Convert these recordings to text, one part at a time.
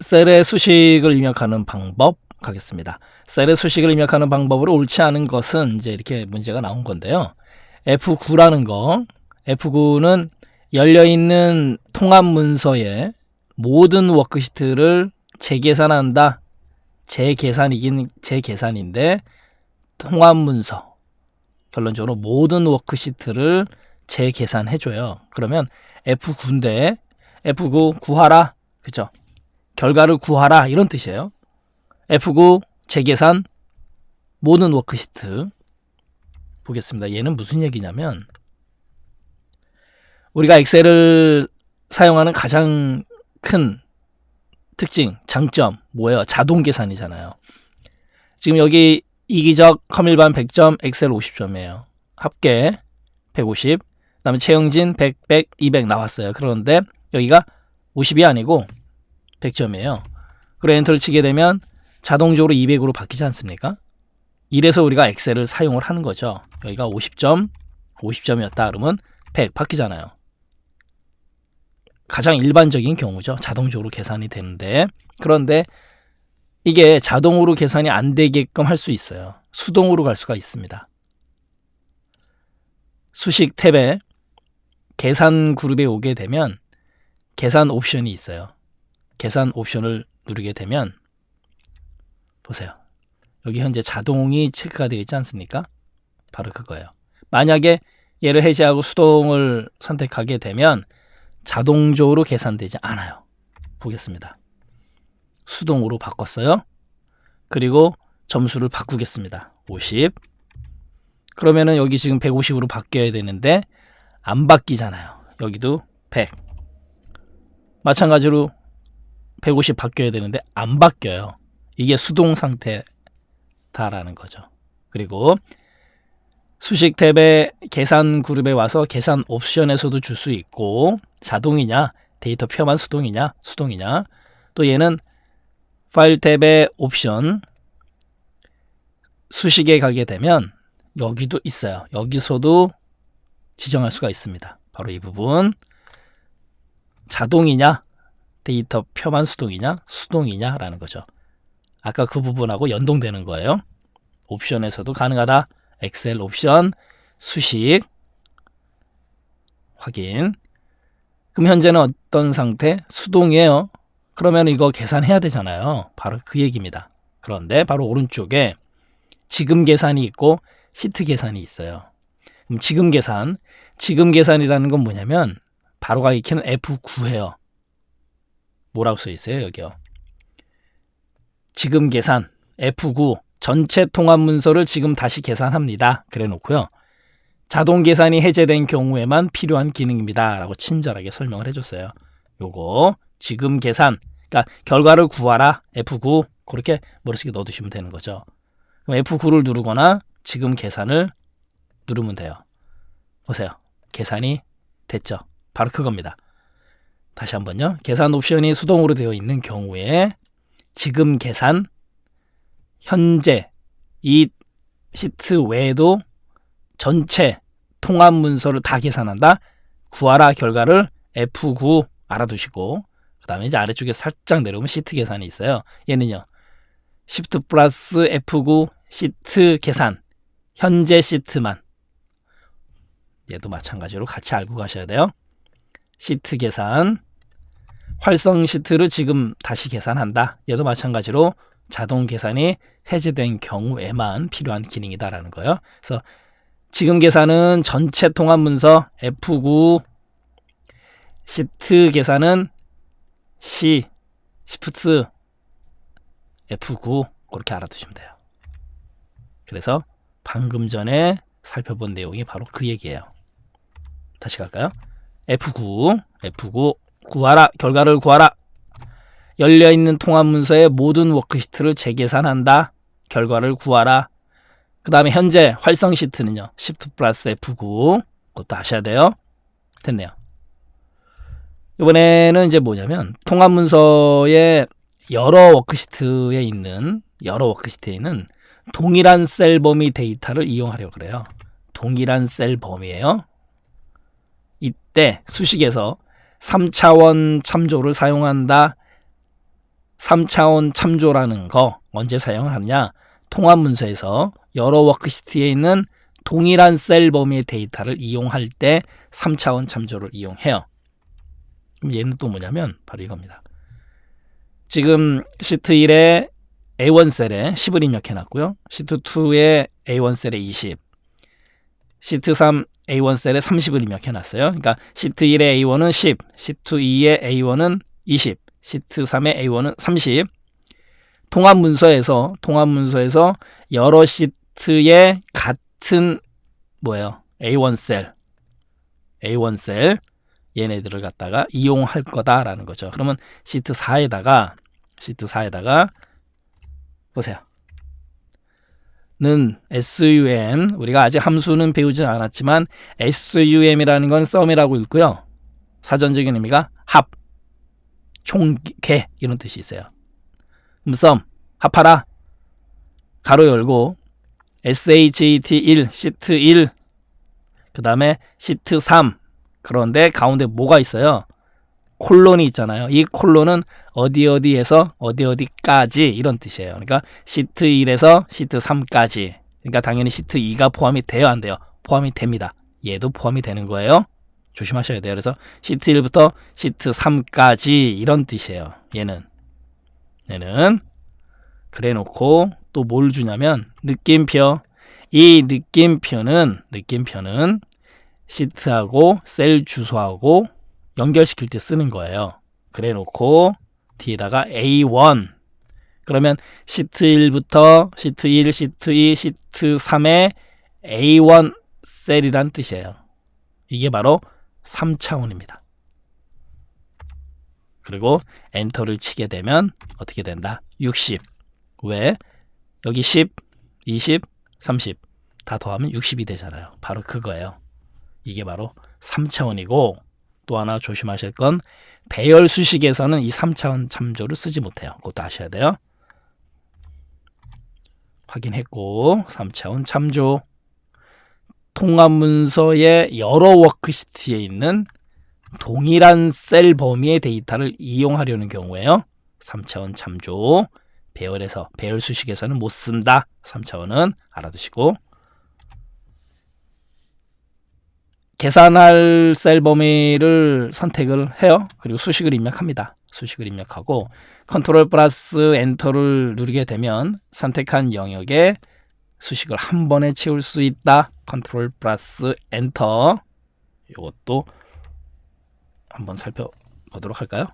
셀의 수식을 입력하는 방법 가겠습니다. 셀의 수식을 입력하는 방법으로 옳지 않은 것은 이제 이렇게 문제가 나온 건데요. F9라는 거, F9는 열려있는 통합 문서의 모든 워크시트를 재계산한다. 재계산이긴 재계산인데 통합 문서, 결론적으로 모든 워크시트를 재계산해줘요. 그러면 F9인데 F9 구하라, 그죠? 결과를 구하라 이런 뜻이에요. F9 재계산 모든 워크시트 보겠습니다. 얘는 무슨 얘기냐면 우리가 엑셀을 사용하는 가장 큰 특징, 장점 뭐예요? 자동 계산이잖아요. 지금 여기 이기적, 컴일반 100점, 엑셀 50점이에요. 합계 150, 그다음에 최영진 100, 100, 200 나왔어요. 그런데 여기가 50이 아니고 100점이에요. 그리고 엔터를 치게 되면 자동적으로 200으로 바뀌지 않습니까? 이래서 우리가 엑셀을 사용을 하는 거죠. 여기가 50점, 50점이었다 그러면 100 바뀌잖아요. 가장 일반적인 경우죠. 자동적으로 계산이 되는데, 그런데 이게 자동으로 계산이 안 되게끔 할 수 있어요. 수동으로 갈 수가 있습니다. 수식 탭에 계산 그룹에 오게 되면 계산 옵션이 있어요. 계산 옵션을 누르게 되면 보세요. 여기 현재 자동이 체크가 되어 있지 않습니까? 바로 그거예요. 만약에 얘를 해제하고 수동을 선택하게 되면 자동적으로 계산되지 않아요. 보겠습니다. 수동으로 바꿨어요. 그리고 점수를 바꾸겠습니다. 50. 그러면은 여기 지금 150으로 바뀌어야 되는데 안 바뀌잖아요. 여기도 100. 마찬가지로 150 바뀌어야 되는데 안 바뀌어요. 이게 수동 상태다라는 거죠. 그리고 수식 탭의 계산 그룹에 와서 계산 옵션에서도 줄 수 있고, 자동이냐 데이터 표만 수동이냐 또 얘는 파일 탭의 옵션 수식에 가게 되면 여기도 있어요. 여기서도 지정할 수가 있습니다. 바로 이 부분, 자동이냐 데이터 표만 수동이냐 라는 거죠. 아까 그 부분하고 연동되는 거예요. 옵션에서도 가능하다. 엑셀 옵션 수식 확인. 그럼 현재는 어떤 상태? 수동이에요. 그러면 이거 계산해야 되잖아요. 바로 그 얘기입니다. 그런데 바로 오른쪽에 지금 계산이 있고 시트 계산이 있어요. 그럼 지금 계산이라는 건 뭐냐면 바로 가기 키는 F9예요. 뭐라고 써 있어요? 여기요. 지금 계산 F9 전체 통합 문서를 지금 다시 계산합니다. 그래 놓고요. 자동 계산이 해제된 경우에만 필요한 기능입니다. 라고 친절하게 설명을 해줬어요. 요거 지금 계산, 그러니까 결과를 구하라 F9 그렇게 머릿속에 넣어두시면 되는 거죠. 그럼 F9를 누르거나 지금 계산을 누르면 돼요. 보세요. 계산이 됐죠. 바로 그겁니다. 다시 한번요. 계산 옵션이 수동으로 되어 있는 경우에 지금 계산, 현재 이 시트 외에도 전체 통합 문서를 다 계산한다. 구하라 결과를 F9 알아두시고, 그 다음에 이제 아래쪽에 살짝 내려오면 시트 계산이 있어요. 얘는요, Shift 플러스 F9 시트 계산, 현재 시트만. 얘도 마찬가지로 같이 알고 가셔야 돼요. 시트 계산, 활성 시트를 지금 다시 계산한다. 얘도 마찬가지로 자동 계산이 해제된 경우에만 필요한 기능이다라는 거예요. 그래서 지금 계산은 전체 통합 문서 F9, 시트 계산은 Shift F9 그렇게 알아두시면 돼요. 그래서 방금 살펴본 내용이 바로 그 얘기예요. 다시 갈까요? F9 구하라 결과를 구하라. 열려있는 통합 문서의 모든 워크시트를 재계산한다. 결과를 구하라. 그 다음에 현재 활성 시트는요, Shift 플러스 F9 그것도 아셔야 돼요. 됐네요. 이번에는 이제 뭐냐면 통합 문서의 여러 워크시트에 있는 동일한 셀 범위 데이터를 이용하려고 그래요. 동일한 셀 범위예요. 이때 수식에서 3차원 참조를 사용한다. 3차원 참조라는 거 언제 사용을 하느냐? 통합 문서에서 여러 워크시트에 있는 동일한 셀 범위의 데이터를 이용할 때 3차원 참조를 이용해요. 그럼 얘는 또 뭐냐면 바로 이겁니다. 지금 시트 1에 A1 셀에 10을 입력해놨고요. 시트 2에 A1 셀에 20, 시트 3 A1 셀에 30을 입력해놨어요. 그러니까 시트 1의 A1은 10, 시트 2의 A1은 20, 시트 3의 A1은 30. 통합 문서에서 여러 시트의 같은 A1 셀 얘네들을 갖다가 이용할 거다라는 거죠. 그러면 시트 4에다가 보세요. 는 SUM, 우리가 아직 함수는 배우진 않았지만 SUM이라는 건 썸이라고 읽고요. 사전적인 의미가 합, 총계 이런 뜻이 있어요. 썸, 합하라, 가로 열고 SHET 1, 시트 1, 그 다음에 시트 3. 그런데 가운데 뭐가 있어요? 콜론이 있잖아요. 이 콜론은 어디에서 어디까지 이런 뜻이에요. 그러니까 시트 1에서 시트 3까지. 그러니까 당연히 시트 2가 포함이 돼요, 안 돼요? 포함이 됩니다. 얘도 포함이 되는 거예요. 조심하셔야 돼요. 그래서 시트 1부터 시트 3까지 이런 뜻이에요. 얘는 그래 놓고 또 뭘 주냐면 느낌표. 이 느낌표는 시트하고 셀 주소하고 연결시킬 때 쓰는 거예요. 그래 놓고 뒤에다가 A1. 그러면 시트 1부터 시트 1, 시트 2, 시트 3의 A1 셀이란 뜻이에요. 이게 바로 3차원입니다. 그리고 엔터를 치게 되면 어떻게 된다? 60. 왜? 여기 10, 20, 30 다 더하면 60이 되잖아요. 바로 그거예요. 이게 바로 3차원이고 또 하나 조심하실 건 배열 수식에서는 이 3차원 참조를 쓰지 못해요. 그것도 아셔야 돼요. 확인했고 3차원 참조. 통합 문서의 여러 워크시트에 있는 동일한 셀 범위의 데이터를 이용하려는 경우에요. 3차원 참조. 배열 수식에서는 못 쓴다. 3차원은 알아두시고. 계산할 셀 범위를 선택을 해요. 그리고 수식을 입력합니다. 수식을 입력하고 컨트롤 플러스 엔터를 누르게 되면 선택한 영역에 수식을 한 번에 채울 수 있다. 컨트롤 플러스 엔터. 이것도 한번 살펴보도록 할까요?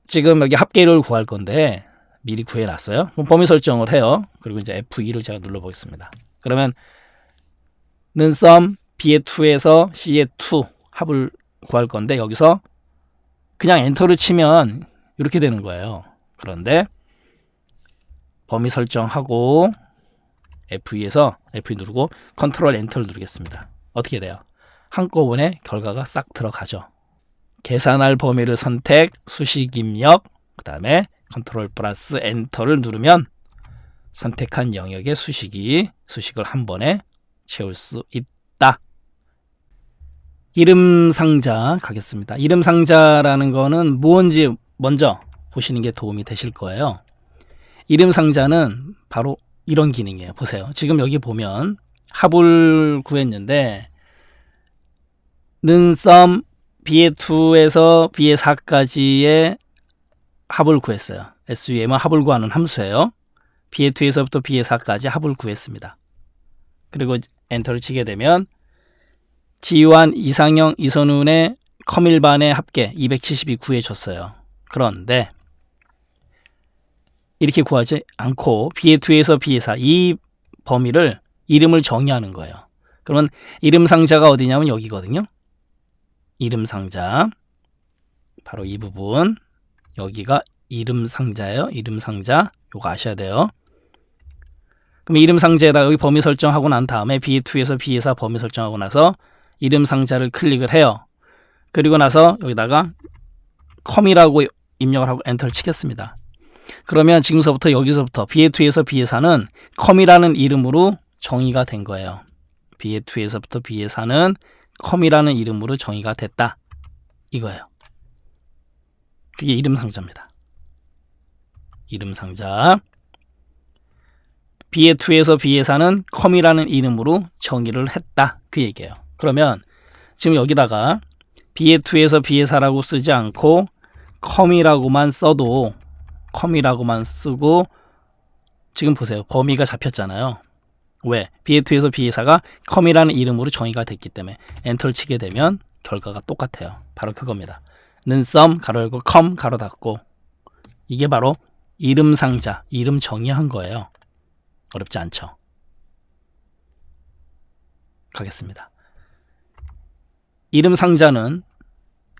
지금 여기 합계를 구할 건데 미리 구해놨어요. 그럼 범위 설정을 해요. 그리고 이제 F2를 제가 눌러보겠습니다. 그러면 는 썸 B의 2에서 C의 2 합을 구할 건데 여기서 그냥 엔터를 치면 이렇게 되는 거예요. 그런데 범위 설정하고 F2에서 F2 누르고 컨트롤 엔터를 누르겠습니다. 어떻게 돼요? 한꺼번에 결과가 싹 들어가죠. 계산할 범위를 선택, 수식 입력, 그 다음에 컨트롤 플러스 엔터를 누르면 선택한 영역의 수식을 한 번에 채울 수 있다. 이름 상자 가겠습니다. 이름 상자라는 거는 무언지 먼저 보시는 게 도움이 되실 거예요. 이름 상자는 바로 이런 기능이에요. 보세요. 지금 여기 보면 합을 구했는데 는 썸 B의 2에서 B의 4까지의 합을 구했어요. SUM은 합을 구하는 함수예요. B의 2에서부터 B의 4까지 합을 구했습니다. 그리고 엔터를 치게 되면 지유한, 이상영, 이선훈의 컴일반의 합계 270이 구해졌어요. 그런데 이렇게 구하지 않고 B의 2에서 B의 4 이 범위를 이름을 정의하는 거예요. 그러면 이름 상자가 어디냐면 여기거든요. 이름 상자 바로 이 부분 여기가 이름 상자예요. 이름 상자 요거 아셔야 돼요. 그럼 이름 상자에다가 여기 범위 설정하고 난 다음에 B2에서 B4 범위 설정하고 나서 이름 상자를 클릭을 해요. 그리고 나서 여기다가 컴이라고 입력을 하고 엔터를 치겠습니다. 그러면 지금서부터 여기서부터 B2에서 B4는 컴이라는 이름으로 정의가 된 거예요. B2에서부터 B4는 컴이라는 이름으로 정의가 됐다. 이거예요. 그게 이름 상자입니다. 이름 상자. B의 2에서 B의 4는 컴이라는 이름으로 정의를 했다. 그 얘기예요. 그러면 지금 여기다가 B의 2에서 B의 4라고 쓰지 않고 컴이라고만 써도 컴이라고만 쓰고 지금 보세요. 범위가 잡혔잖아요. 왜? B의 2에서 B의 4가 컴이라는 이름으로 정의가 됐기 때문에 엔터를 치게 되면 결과가 똑같아요. 바로 그겁니다. 는 썸 가로 열고 컴 가로 닫고 이게 바로 이름 상자, 이름 정의한 거예요. 어렵지 않죠? 가겠습니다. 이름 상자는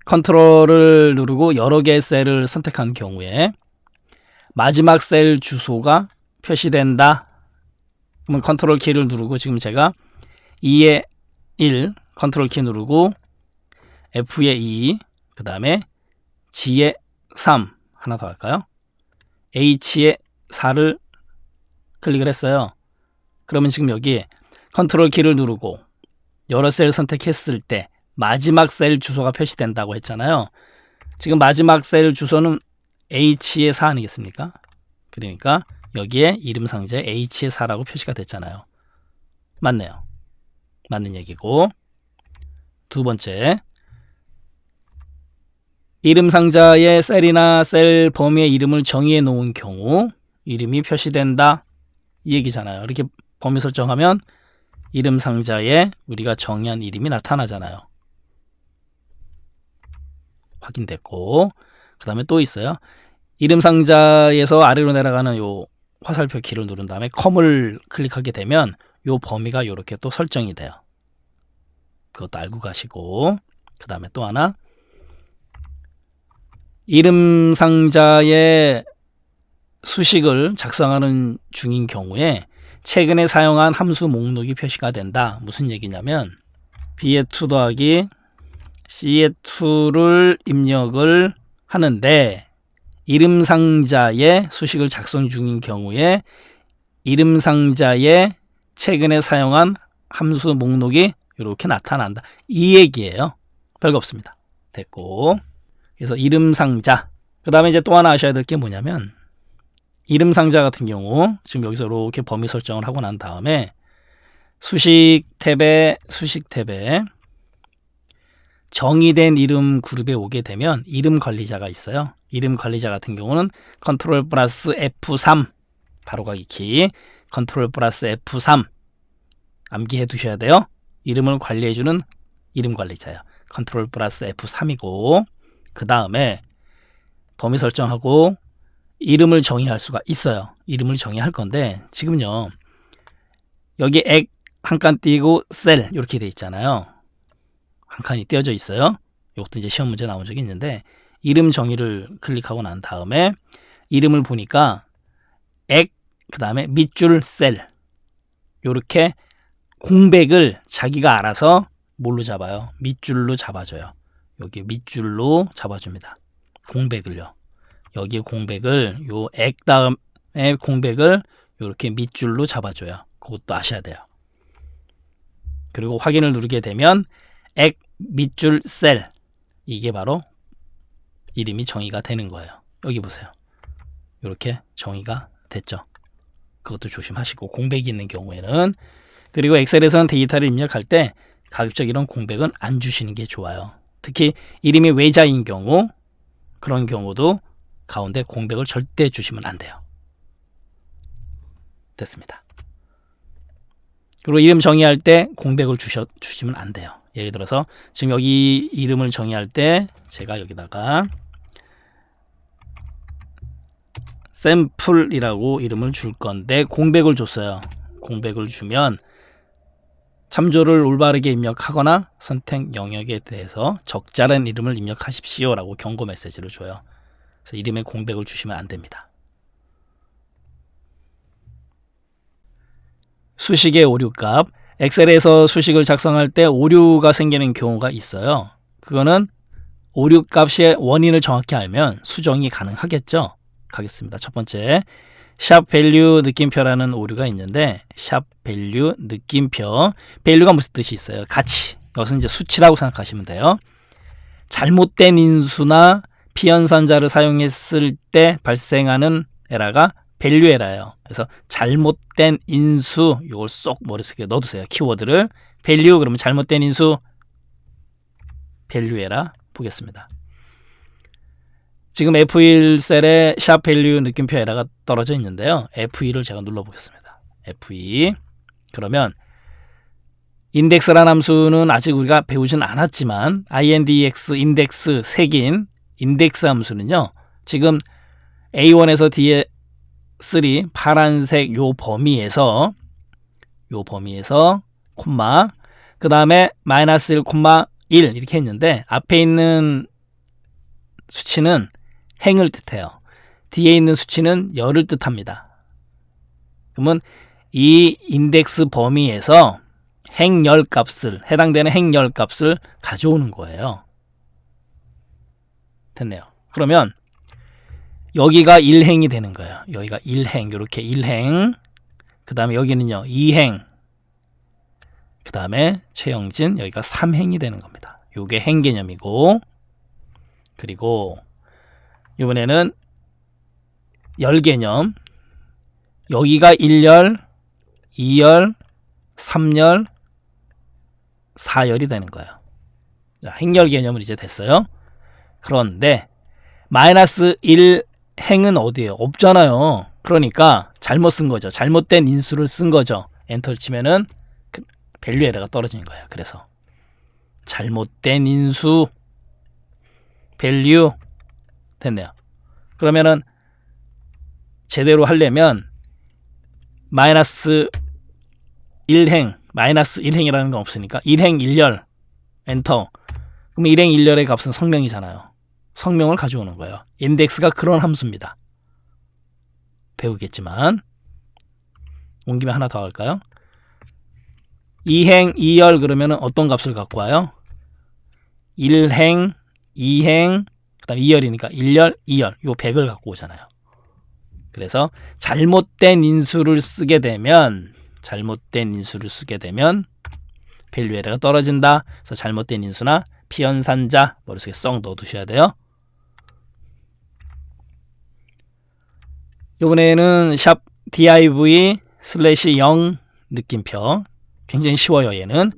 컨트롤을 누르고 여러 개의 셀을 선택한 경우에 마지막 셀 주소가 표시된다. 그러면 컨트롤 키를 누르고 지금 제가 2의 1 컨트롤 키 누르고 F의 2 그 다음에 G의 3 하나 더 할까요? H의 4를 클릭을 했어요. 그러면 지금 여기 컨트롤 키를 누르고 여러 셀을 선택했을 때 마지막 셀 주소가 표시된다고 했잖아요. 지금 마지막 셀 주소는 H의 4 아니겠습니까? 그러니까 여기에 이름 상자에 H의 4라고 표시가 됐잖아요. 맞네요. 맞는 얘기고. 두 번째, 이름 상자에 셀이나 셀 범위의 이름을 정의해 놓은 경우 이름이 표시된다. 이 얘기잖아요. 이렇게 범위 설정하면 이름 상자에 우리가 정의한 이름이 나타나잖아요. 확인됐고, 그 다음에 또 있어요. 이름 상자에서 아래로 내려가는 요 화살표 키를 누른 다음에 컴을 클릭하게 되면 요 범위가 이렇게 또 설정이 돼요. 그것도 알고 가시고, 그 다음에 또 하나, 이름 상자에 수식을 작성하는 중인 경우에 최근에 사용한 함수 목록이 표시가 된다. 무슨 얘기냐면 B의 2 더하기 C의 2를 입력을 하는데 이름 상자에 수식을 작성 중인 경우에 이름 상자에 최근에 사용한 함수 목록이 이렇게 나타난다. 이 얘기예요. 별거 없습니다. 됐고, 그래서 이름 상자. 그 다음에 이제 또 하나 아셔야 될 게 뭐냐면 이름 상자 같은 경우 지금 여기서 이렇게 범위 설정을 하고 난 다음에 수식 탭에 정의된 이름 그룹에 오게 되면 이름 관리자가 있어요. 이름 관리자 같은 경우는 컨트롤 플러스 F3 바로가기 키 컨트롤 플러스 F3 암기해 두셔야 돼요. 이름을 관리해주는 이름 관리자예요. 컨트롤 플러스 F3이고 그 다음에 범위 설정하고 이름을 정의할 수가 있어요. 이름을 정의할 건데 지금요 여기 액 한 칸 띄고 셀 이렇게 돼 있잖아요. 한 칸이 띄어져 있어요. 이것도 이제 시험 문제 나온 적이 있는데 이름 정의를 클릭하고 난 다음에 이름을 보니까 액 그 다음에 밑줄 셀 이렇게 공백을 자기가 알아서 뭘로 잡아요? 밑줄로 잡아줘요. 여기 밑줄로 잡아줍니다. 공백을요. 여기 공백을 요 액 다음에 공백을 이렇게 밑줄로 잡아줘요. 그것도 아셔야 돼요. 그리고 확인을 누르게 되면 액 밑줄 셀 이게 바로 이름이 정의가 되는 거예요. 여기 보세요. 이렇게 정의가 됐죠. 그것도 조심하시고 공백이 있는 경우에는 그리고 엑셀에서는 데이터를 입력할 때 가급적 이런 공백은 안 주시는 게 좋아요. 특히 이름이 외자인 경우 그런 경우도 가운데 공백을 절대 주시면 안 돼요. 됐습니다. 그리고 이름 정의할 때 공백을 주시면 안 돼요. 예를 들어서 지금 여기 이름을 정의할 때 제가 여기다가 샘플이라고 이름을 줄 건데 공백을 줬어요. 공백을 주면 참조를 올바르게 입력하거나 선택 영역에 대해서 적절한 이름을 입력하십시오 라고 경고 메시지를 줘요. 그래서 이름에 공백을 주시면 안 됩니다. 수식의 오류값. 엑셀에서 수식을 작성할 때 오류가 생기는 경우가 있어요. 그거는 오류값의 원인을 정확히 알면 수정이 가능하겠죠. 가겠습니다. 첫 번째, 샵 밸류 느낌표라는 오류가 있는데 샵 밸류 느낌표, 밸류가 무슨 뜻이 있어요? 가치. 여기서 이제 수치라고 생각하시면 돼요. 잘못된 인수나 피연산자를 사용했을 때 발생하는 에러가 밸류 에러예요. 그래서 잘못된 인수 이걸 쏙 머릿속에 넣어두세요. 키워드를 밸류 그러면 잘못된 인수 밸류 에러 보겠습니다. 지금 F1 셀에 샵 밸류 느낌표 에러가 떨어져 있는데요. F2를 제가 눌러보겠습니다. F2 그러면 인덱스라는 함수는 아직 우리가 배우진 않았지만 index 인덱스 색인 인덱스 함수는요. 지금 A1에서 뒤에 3 파란색 요 범위에서 콤마 그 다음에 마이너스 1, 콤마 1 이렇게 했는데 앞에 있는 수치는 행을 뜻해요. 뒤에 있는 수치는 열을 뜻합니다. 그러면 이 인덱스 범위에서 행열 값을 해당되는 행열 값을 가져오는 거예요. 됐네요. 그러면 여기가 1행이 되는 거예요. 여기가 1행 이렇게 1행 그 다음에 여기는요 2행 그 다음에 최영진 여기가 3행이 되는 겁니다. 요게 행 개념이고 그리고 이번에는 열 개념 여기가 1열 2열 3열 4열이 되는 거예요. 자, 행열 개념은 이제 됐어요. 그런데 마이너스 1 행은 어디에요? 없잖아요. 그러니까 잘못 쓴 거죠. 잘못된 인수를 쓴 거죠. 엔터를 치면은 밸류 에러가 떨어지는 거예요. 그래서 잘못된 인수 밸류 됐네요. 그러면은 제대로 하려면 마이너스 1행이라는 건 없으니까 1행 1열 엔터. 그럼 1행 1열의 값은 성명이잖아요. 성명을 가져오는 거예요. 인덱스가 그런 함수입니다. 배우겠지만 온 김에 하나 더 할까요? 2행 2열 그러면 어떤 값을 갖고 와요? 1행 2행 그 다음 2열이니까 1열 2열 요 100을 갖고 오잖아요. 그래서 잘못된 인수를 쓰게 되면 밸류 에러가 떨어진다. 그래서 잘못된 인수나 피연산자 머릿속에 썩 넣어두셔야 돼요. 이번에는 샵 div/0 느낌표 굉장히 쉬워요. 얘는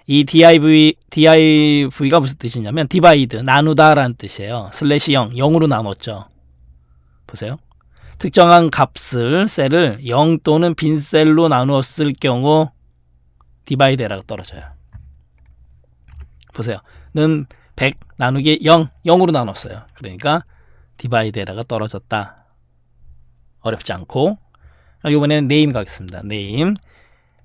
이 div가 무슨 뜻이냐면 디바이드 나누다 라는 뜻이에요. /0 0으로 나눴죠. 보세요. 특정한 값을 셀을 0 또는 빈 셀로 나누었을 경우 디바이드 에러가 떨어져요. 보세요. 는 100 나누기 0 0으로 나눴어요. 그러니까 디바이드 에러가 떨어졌다. 어렵지 않고 이번에는 네임 가겠습니다. 네임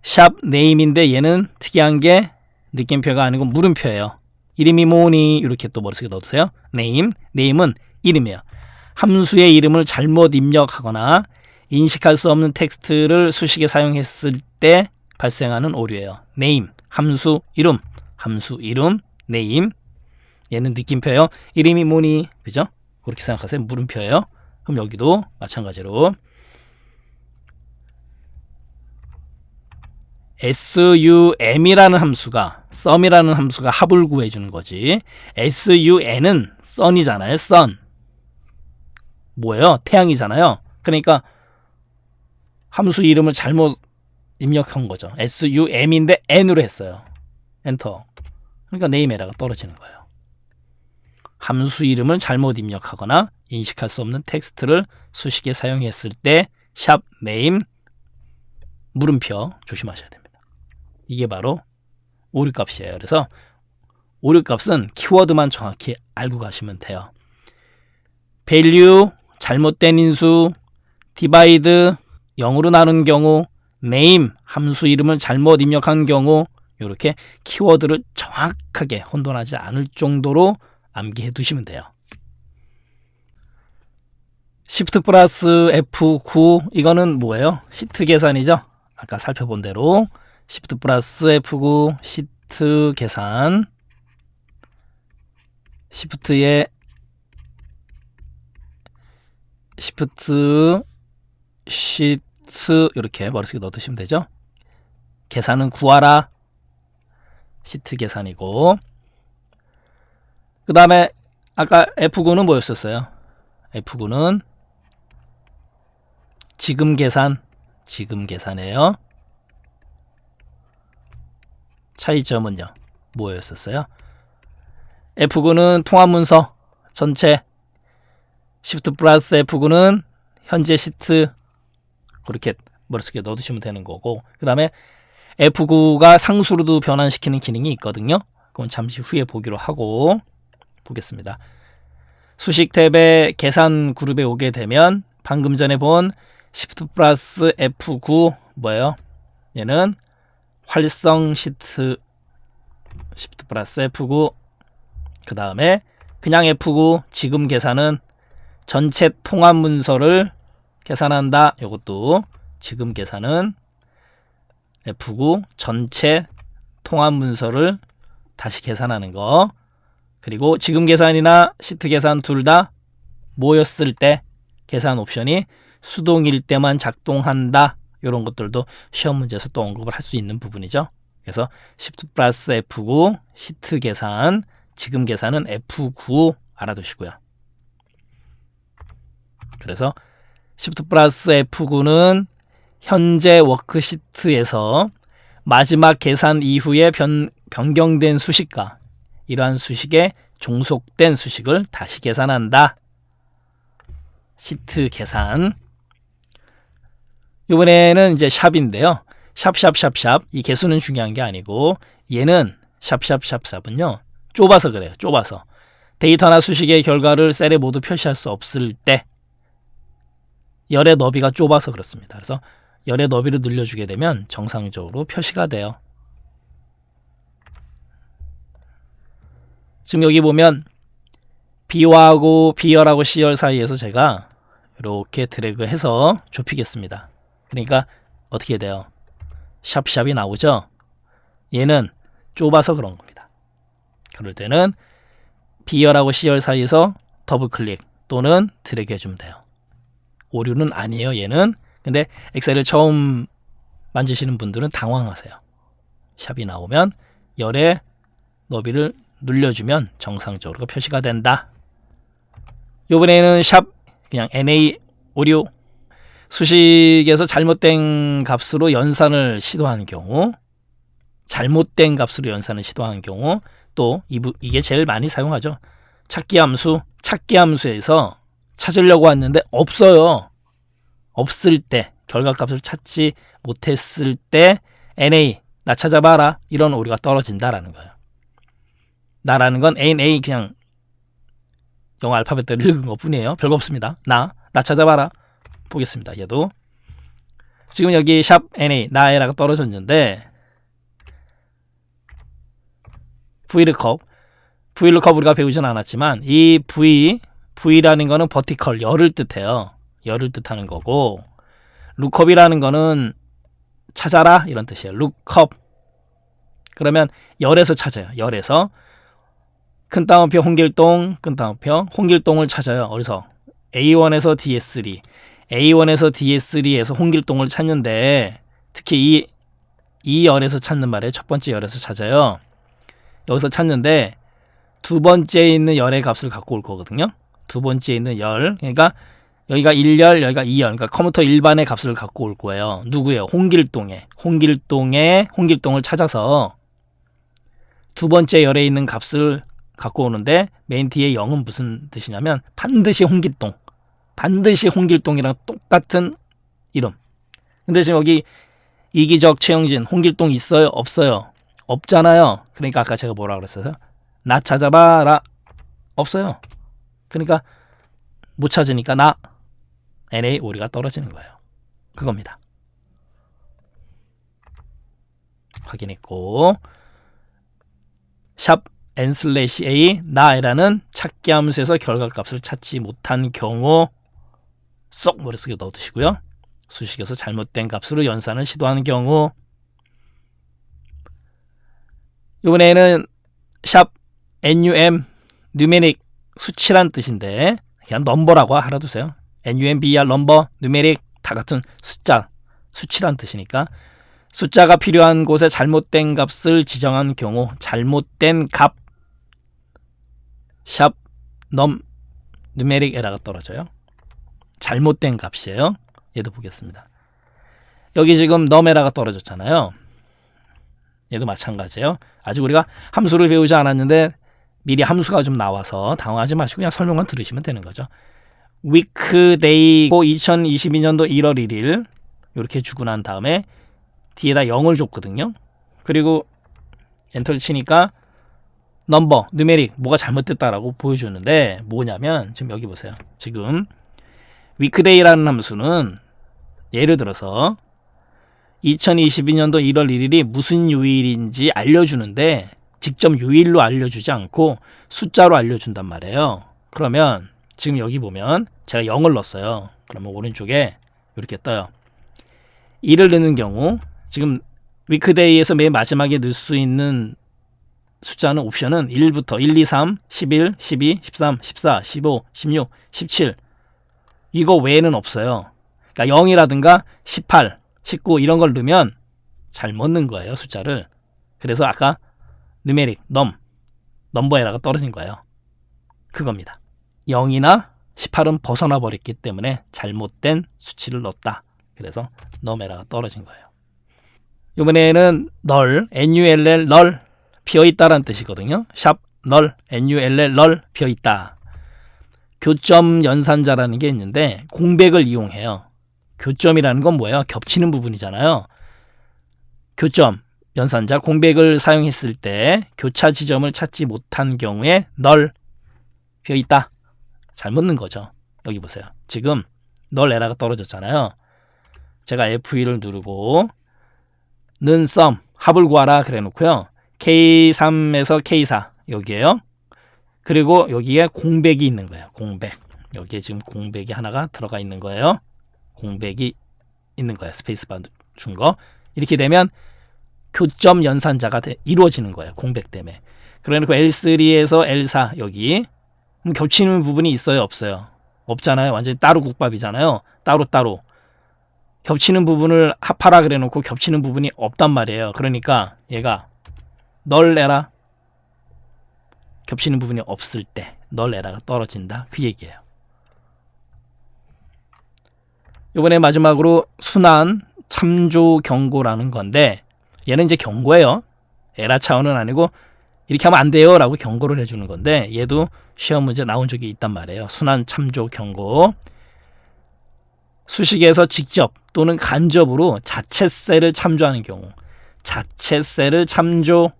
샵 네임인데 얘는 특이한 게 느낌표가 아니고 물음표예요. 이름이 뭐니? 이렇게 또 머릿속에 넣어두세요. 네임은 이름이에요. 함수의 이름을 잘못 입력하거나 인식할 수 없는 텍스트를 수식에 사용했을 때 발생하는 오류예요. 네임 함수 이름 네임 얘는 느낌표예요. 이름이 뭐니? 그죠? 그렇게 생각하세요. 물음표예요. 그럼 여기도 마찬가지로 sum이라는 함수가 sum이라는 함수가 합을 구해주는 거지. sun은 sun이잖아요. sun 뭐예요? 태양이잖아요. 그러니까 함수 이름을 잘못 입력한 거죠. sum인데 n으로 했어요. 엔터. 그러니까 네임 에러가 떨어지는 거예요. 함수 이름을 잘못 입력하거나 인식할 수 없는 텍스트를 수식에 사용했을 때 샵 네임 물음표 조심하셔야 됩니다. 이게 바로 오류값이에요. 그래서 오류값은 키워드만 정확히 알고 가시면 돼요. 밸류 잘못된 인수, 디바이드 0으로 나눈 경우, 네임 함수 이름을 잘못 입력한 경우 이렇게 키워드를 정확하게 혼돈하지 않을 정도로 암기해 두시면 돼요. Shift 플러스 F9 이거는 뭐예요? 시트 계산이죠. 아까 살펴본 대로 Shift 플러스 F9 시트 계산 Shift에 Shift 시트 이렇게 머릿속에 넣어두시면 되죠. 계산은 구하라 시트 계산이고 그 다음에 아까 F9는 뭐였었어요? F9는 지금 계산이에요. 차이점은요, 뭐였었어요? F9는 통합문서 전체, Shift 플러스 F9는 현재 시트, 그렇게 머릿속에 넣어두시면 되는 거고, 그 다음에 F9가 상수로도 변환시키는 기능이 있거든요. 그건 잠시 후에 보기로 하고 보겠습니다. 수식 탭에 계산 그룹에 오게 되면 방금 전에 본 Shift 플러스 F9 뭐예요? 얘는 활성 시트, Shift 플러스 F9, 그 다음에 그냥 F9 지금 계산은 전체 통합 문서를 계산한다. 이것도 지금 계산은 F9 전체 통합 문서를 다시 계산하는 거. 그리고 지금 계산이나 시트 계산 둘 다 뭐였을 때 계산 옵션이 수동일 때만 작동한다. 이런 것들도 시험 문제에서 또 언급을 할 수 있는 부분이죠. 그래서 Shift 플러스 F9 시트 계산, 지금 계산은 F9 알아두시고요. 그래서 Shift 플러스 F9는 현재 워크시트에서 마지막 계산 이후에 변경된 수식과 이러한 수식에 종속된 수식을 다시 계산한다. 시트 계산. 이번에는 이제 샵인데요. 샵샵샵샵. 이 개수는 중요한 게 아니고 얘는 샵샵샵샵은요. 좁아서 그래요. 좁아서. 데이터나 수식의 결과를 셀에 모두 표시할 수 없을 때 열의 너비가 좁아서 그렇습니다. 그래서 열의 너비를 늘려주게 되면 정상적으로 표시가 돼요. 지금 여기 보면 B와하고 B열하고 C열 사이에서 제가 이렇게 드래그해서 좁히겠습니다. 그러니까 어떻게 돼요? 샵샵이 나오죠? 얘는 좁아서 그런 겁니다. 그럴 때는 B열하고 C열 사이에서 더블 클릭 또는 드래그 해주면 돼요. 오류는 아니에요, 얘는. 근데 엑셀을 처음 만지시는 분들은 당황하세요. 샵이 나오면 열의 너비를 눌려주면 정상적으로 표시가 된다. 이번에는 샵 그냥 NA 오류, 수식에서 잘못된 값으로 연산을 시도하는 경우, 잘못된 값으로 연산을 시도하는 경우, 또 이게 제일 많이 사용하죠. 찾기 함수에서 찾으려고 왔는데 없어요. 없을 때, 결과값을 찾지 못했을 때 NA 나 찾아봐라, 이런 오류가 떨어진다라는 거예요. 나라는 건 NA 그냥 영어 알파벳대로 읽은 것 뿐이에요. 별거 없습니다. 나 찾아봐라. 보겠습니다. 얘도 지금 여기 샵 NA 나에라가 떨어졌는데 VLOOKUP 우리가 배우진 않았지만 이 V라는 거는 버티컬, 열을 뜻해요. 열을 뜻하는 거고, 룩컵이라는 거는 찾아라 이런 뜻이에요. 룩컵. 그러면 열에서 찾아요. 열에서 큰 따옴표 홍길동, 큰 따옴표 홍길동을 찾아요. 어디서? A1에서 DS3, A1에서 DS3에서 홍길동을 찾는데, 특히 이 열에서 찾는 말에 첫 번째 열에서 찾아요. 여기서 찾는데 두 번째에 있는 열의 값을 갖고 올 거거든요. 두 번째에 있는 열, 그러니까 여기가 1열, 여기가 2열, 그러니까 컴퓨터 일반의 값을 갖고 올 거예요. 누구예요? 홍길동을 찾아서 두 번째 열에 있는 값을 갖고 오는데, 메인 뒤에 0은 무슨 뜻이냐면 반드시 홍길동이랑 똑같은 이름. 근데 지금 여기 이기적, 최영진, 홍길동 있어요? 없어요? 없잖아요. 그러니까 아까 제가 뭐라 그랬어요? 나 찾아봐라. 없어요. 그러니까 못 찾으니까 나 NA 오류가 떨어지는 거예요. 그겁니다. 확인했고, 샵 n/a 나에라는 찾기 함수에서 결과값을 찾지 못한 경우 쏙 머릿속에 넣어두시고요. 수식에서 잘못된 값으로 연산을 시도하는 경우, 이번에는 샵 NUM 누메릭 수치란 뜻인데 그냥 넘버라고 알아두세요. NUMBR 넘버, 누메릭 다 같은 숫자, 수치란 뜻이니까 숫자가 필요한 곳에 잘못된 값을 지정한 경우, 잘못된 값 샵 num numeric 에러가 떨어져요. 잘못된 값이에요. 얘도 보겠습니다. 여기 지금 num 에러가 떨어졌잖아요. 얘도 마찬가지예요. 아직 우리가 함수를 배우지 않았는데 미리 함수가 좀 나와서 당황하지 마시고 그냥 설명만 들으시면 되는 거죠. weekday 2022년도 1월 1일 이렇게 주고 난 다음에 뒤에다 0을 줬거든요. 그리고 엔터를 치니까 넘버, 누메릭 뭐가 잘못됐다라고 보여주는데 뭐냐면 지금 여기 보세요. 지금 weekday라는 함수는 예를 들어서 2022년도 1월 1일이 무슨 요일인지 알려주는데 직접 요일로 알려주지 않고 숫자로 알려준단 말이에요. 그러면 지금 여기 보면 제가 0을 넣었어요. 그러면 오른쪽에 이렇게 떠요. 1을 넣는 경우 지금 weekday에서 맨 마지막에 넣을 수 있는 숫자는 옵션은 1부터 1, 2, 3, 11, 12, 13, 14, 15, 16, 17 이거 외에는 없어요. 그러니까 0이라든가 18, 19 이런 걸 넣으면 잘못 넣은 거예요. 숫자를. 그래서 아까 누메릭, 넘버 에러가 떨어진 거예요. 그겁니다. 0이나 18은 벗어나 버렸기 때문에 잘못된 수치를 넣었다. 그래서 num 에러가 떨어진 거예요. 이번에는 null, null, null 비어있다라는 뜻이거든요. 샵 null, null, null 비어있다. 교점 연산자라는 게 있는데 공백을 이용해요. 교점이라는 건 뭐예요? 겹치는 부분이잖아요. 교점, 연산자, 공백을 사용했을 때 교차 지점을 찾지 못한 경우에 null 비어있다. 잘못 넣은 거죠. 여기 보세요. 지금 null 에러가 떨어졌잖아요. 제가 F2를 누르고 는 sum, 합을 구하라 그래 놓고요. K3에서 K4 여기에요. 그리고 여기에 공백이 있는 거예요. 공백. 여기에 지금 공백이 하나가 들어가 있는 거예요. 공백이 있는 거예요. 스페이스바 준 거. 이렇게 되면 교점 연산자가 이루어지는 거예요. 공백 때문에. 그러니까 L3에서 L4 여기 겹치는 부분이 있어요? 없어요? 없잖아요. 완전히 따로 국밥이잖아요. 따로. 겹치는 부분을 합하라 그래 놓고 겹치는 부분이 없단 말이에요. 그러니까 얘가 null 에러 겹치는 부분이 없을 때 null 에러가 떨어진다. 그 얘기예요. 이번에 마지막으로 순환 참조 경고라는 건데 얘는 이제 경고예요. 에러 차원은 아니고 이렇게 하면 안 돼요 라고 경고를 해주는 건데 얘도 시험 문제 나온 적이 있단 말이에요. 순환 참조 경고. 수식에서 직접 또는 간접으로 자체 셀을 참조하는 경우, 자체 셀을 참조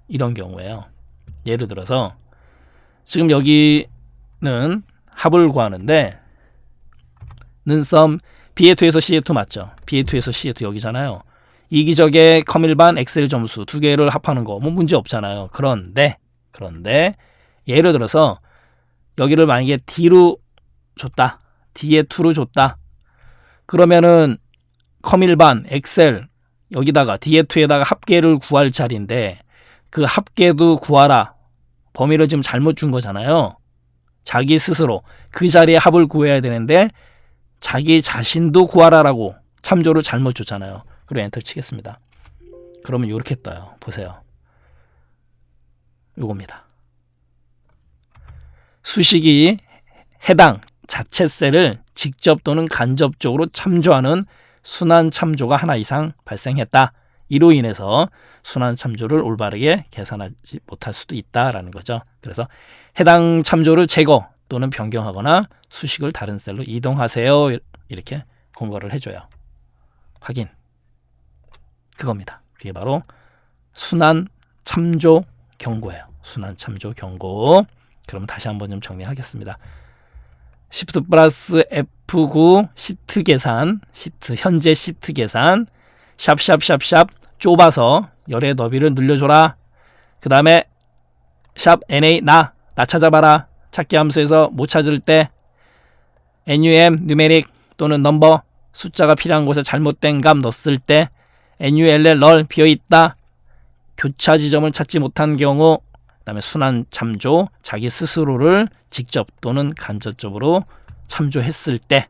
이런 경우예요. 예를 들어서 지금 여기는 합을 구하는데 는 sum BA2에서 CA2 맞죠? BA2에서 CA2 여기잖아요. 이기적의 컴일반 엑셀 점수 두 개를 합하는 거 뭐 문제 없잖아요. 그런데 예를 들어서 여기를 만약에 D로 줬다. D에 2로 줬다. 그러면은 컴일반 엑셀 여기다가 D에 2에다가 합계를 구할 자리인데 그 합계도 구하라. 범위를 지금 잘못 준 거잖아요. 자기 스스로 그 자리에 합을 구해야 되는데 자기 자신도 구하라라고 참조를 잘못 줬잖아요. 그리고 엔터 치겠습니다. 그러면 이렇게 떠요. 보세요. 요겁니다. 수식이 해당 자체 셀을 직접 또는 간접적으로 참조하는 순환 참조가 하나 이상 발생했다. 이로 인해서 순환 참조를 올바르게 계산하지 못할 수도 있다라는 거죠. 그래서 해당 참조를 제거 또는 변경하거나 수식을 다른 셀로 이동하세요. 이렇게 공고를 해줘요. 확인. 그겁니다. 그게 바로 순환 참조 경고예요. 순환 참조 경고. 그럼 다시 한번 좀 정리하겠습니다. Shift 플러스 F9 시트 계산, 현재 시트 계산, 샵 좁아서 열의 너비를 늘려줘라. 그 다음에 샵 NA 나 찾아봐라. 찾기 함수에서 못 찾을 때 NUM 누메릭 또는 넘버 숫자가 필요한 곳에 잘못된 값 넣었을 때 NULL null 비어있다. 교차 지점을 찾지 못한 경우 그 다음에 순환 참조 자기 스스로를 직접 또는 간접적으로 참조했을 때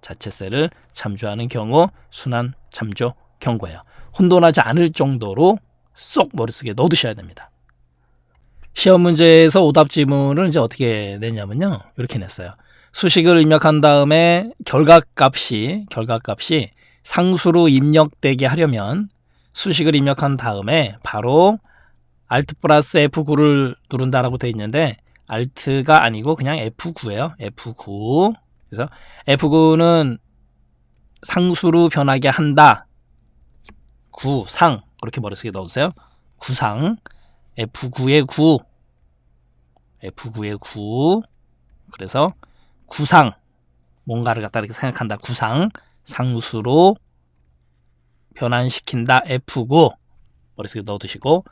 자체 셀을 참조하는 경우 순환 참조 경고예요. 혼돈하지 않을 정도로 쏙 머릿속에 넣어두셔야 됩니다. 시험 문제에서 오답 지문을 이제 어떻게 냈냐면요. 이렇게 냈어요. 수식을 입력한 다음에 결과값이 상수로 입력되게 하려면 수식을 입력한 다음에 바로 Alt 플러스 F9를 누른다라고 되어 있는데 Alt가 아니고 그냥 F9예요. F9. 그래서 F9는 상수로 변하게 한다. 구상 그렇게 머릿속에 넣어주세요. 구상 F9의 9 F9의 9 그래서 구상 뭔가를 갖다 이렇게 생각한다. 구상 상수로 변환시킨다. F9 머릿속에 넣어두시고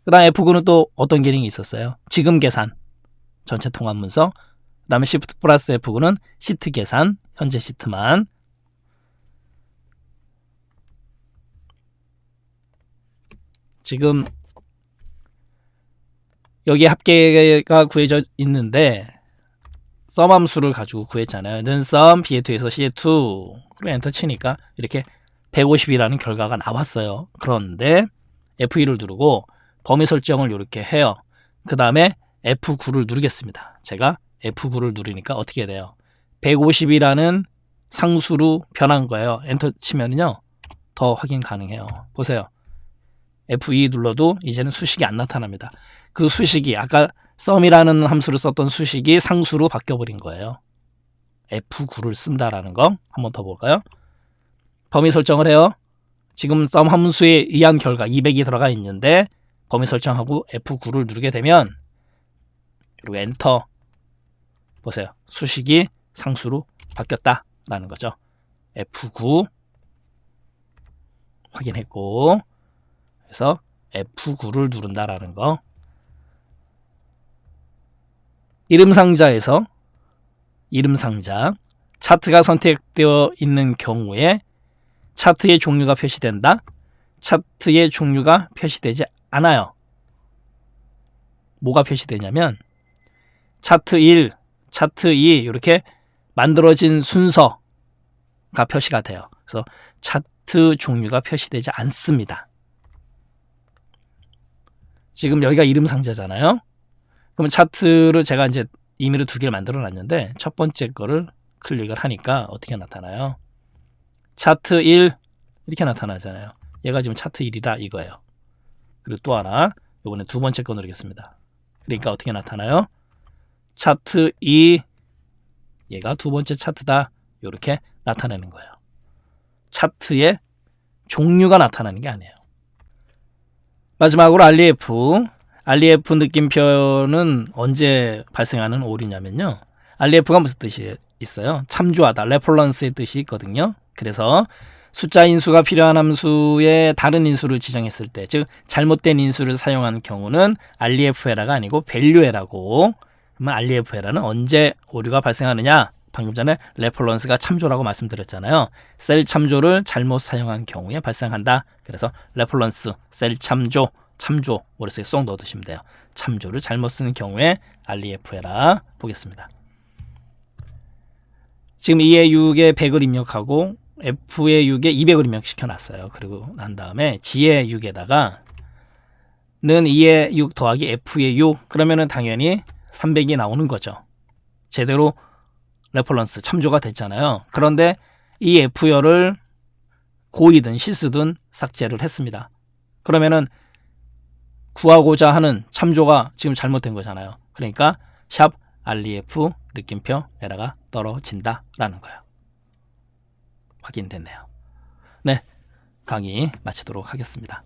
그 다음 F9는 또 어떤 기능이 있었어요? 지금 계산 전체 통합 문서 그 다음에 Shift 플러스 F9는 시트 계산 현재 시트만 지금 여기 합계가 구해져 있는데 썸 함수를 가지고 구했잖아요. 는 썸 B의2에서 C의2 그리고 엔터 치니까 이렇게 150이라는 결과가 나왔어요. 그런데 F2를 누르고 범위 설정을 이렇게 해요. 그 다음에 F9를 누르겠습니다. 제가 F9를 누르니까 어떻게 돼요? 150이라는 상수로 변한 거예요. 엔터 치면요 더 확인 가능해요. 보세요. F2 눌러도 이제는 수식이 안 나타납니다. 그 수식이 아까 썸이라는 함수를 썼던 수식이 상수로 바뀌어버린 거예요. F9를 쓴다라는 거 한번 더 볼까요? 범위 설정을 해요. 지금 썸 함수에 의한 결과 200이 들어가 있는데 범위 설정하고 F9를 누르게 되면 그리고 엔터 보세요. 수식이 상수로 바뀌었다라는 거죠. F9 확인했고 그래서 F9를 누른다라는 거. 이름상자에서 이름상자 차트가 선택되어 있는 경우에 차트의 종류가 표시된다. 차트의 종류가 표시되지 않아요. 뭐가 표시되냐면 차트 1, 차트 2 이렇게 만들어진 순서가 표시가 돼요. 그래서 차트 종류가 표시되지 않습니다. 지금 여기가 이름 상자잖아요. 그러면 차트를 제가 이제 임의로 두 개를 만들어 놨는데 첫 번째 거를 클릭을 하니까 어떻게 나타나요? 차트 1 이렇게 나타나잖아요. 얘가 지금 차트 1이다 이거예요. 그리고 또 하나 이번에 두 번째 거 누르겠습니다. 그러니까 어떻게 나타나요? 차트 2 얘가 두 번째 차트다 이렇게 나타내는 거예요. 차트의 종류가 나타나는 게 아니에요. 마지막으로 REF 느낌표는 언제 발생하는 오류냐면요. REF가 무슨 뜻이 있어요? 참조하다, 레퍼런스의 뜻이 있거든요. 그래서 숫자 인수가 필요한 함수에 다른 인수를 지정했을 때, 즉 잘못된 인수를 사용한 경우는 REF 에러가 아니고 밸류 에러고, 그러면 REF 에러는 언제 오류가 발생하느냐? 방금 전에 레퍼런스가 참조라고 말씀드렸잖아요. 셀 참조를 잘못 사용한 경우에 발생한다. 그래서 레퍼런스, 셀 참조 머릿속에 쏙 넣어두시면 돼요. 참조를 잘못 쓰는 경우에 REF 에러 보겠습니다. 지금 2의 6에 100을 입력하고 F의 6에 200을 입력시켜 놨어요. 그리고 난 다음에 G의 6에다가 는 2의 6 더하기 F의 6 그러면은 당연히 300이 나오는 거죠. 제대로 레퍼런스 참조가 됐잖아요. 그런데 이 F열을 고의든 실수든 삭제를 했습니다. 그러면은 구하고자 하는 참조가 지금 잘못된 거잖아요. 그러니까 샵 REF 느낌표 에러가 떨어진다 라는 거예요. 확인됐네요. 네, 강의 마치도록 하겠습니다.